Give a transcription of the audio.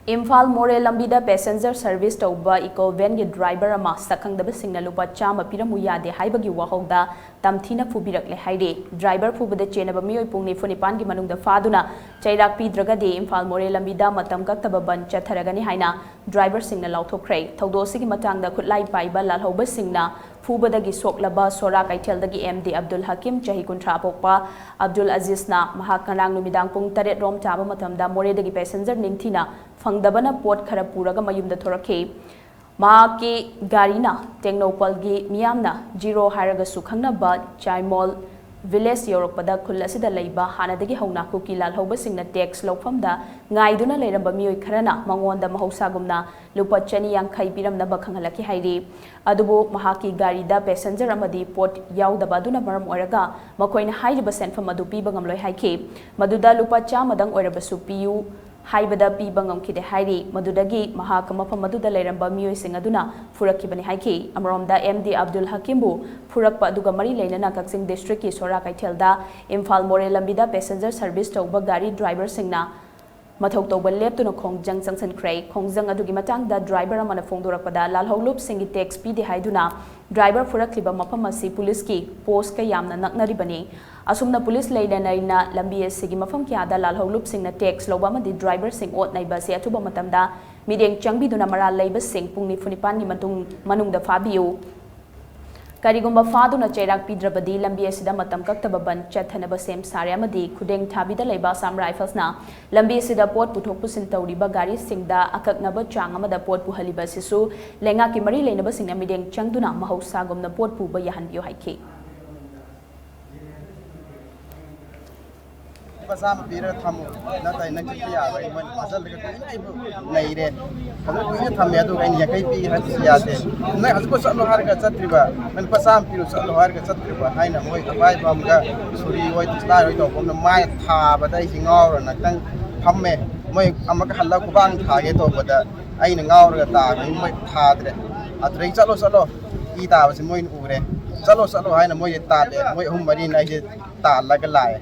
Imphal Moreh Lambi passenger service tauba eco van gi driver ama sakhangdaba singna lupa chama piramu yade haibagi wahogda tamthina fubirakle haide driver fubada chenaba mioi pungni funipan gi manungda faduna chairak pidragade Imphal Moreh Lambi da matam kaktaba ban chatharagani haina driver singna lauthokre thawdosigi matangda khutlai paiba lalhoba singna fubadagi soklaba sora kaitheldagi MD Abdul Hakim chahi kunthra pokpa Abdul Aziz na mahakanang numidang pung 8 rom chaba matamda Moreh passenger ningthina fangdabana pot khara puraga mayumda thorakhe mahaki garina Tengnopalgi miyamna zero haraga sukhangnaba Chaimol village yorokpada khul asida leiba hanadagi hauna kuki lalhoba singna tax lofamda ngaiduna leiramba mioi kharana mangonda mahausagumna lupa chani yankhai piramna bakhangalaki hairi adubu mahaki garida passenger amadi pot yaudaba duna maram oraga makoina hairiba senfam adu piba ngamloi haike maduda lupa chamadang orabasu piu haibada piba ngamkhide hairi madudagi mahaka mafam maduda leiramba mioi sing aduna Phurakhibani haike amromda MD Abdul Hakimbu Phurakpa aduga mari leinana Kaksing district ki sora kaithelda Imphal Moreh Lambi passenger service tauba gari driver singna mathau tauba leptuna khongjang changsan khrei khongjang adugi matangda driver amana phongdorakpada lalholup singi tax pide haiduna driver Phurakliba mafam asi police ki post ka yamna naknaribani asumna police leina lambi asigi mafam kyada lalholup singna tax loba madi driver sing ot naiba se atuba matamda mideng changbiduna mara leiba sing pungni funipan ni manungda fabiu Karigumba faduna chairak pidrabadi lambi asida matam kaktaba ban chathanaba sem sare amadi khudeng thabida leiba sam rifles na lambi asida pot puthok pusin tawriba gari singda akaknaba chang amada pot puhaliba sisu lenga ki mari leinaba singna mideng changduna mahausa gomna pot puba yahanbiyo haike Pasam pira thamu na tai na chiya bai man asal ka nei re hazar ku tham ya to kai ya kai pi ha chiya de na hazar ko salo har ga chatriba man pasam piru salo har ga chatriba haina moi abai bam ga suri oi sta oi to kom na mai tha ba dai singaw na tang thamme moi amaka halla ku bang tha ge to bada ai na ngaw ga ta ga moi tha dre atrei salo I ta ba si moi u re salo haina moi ta de moi hum mari na je ta la ga lai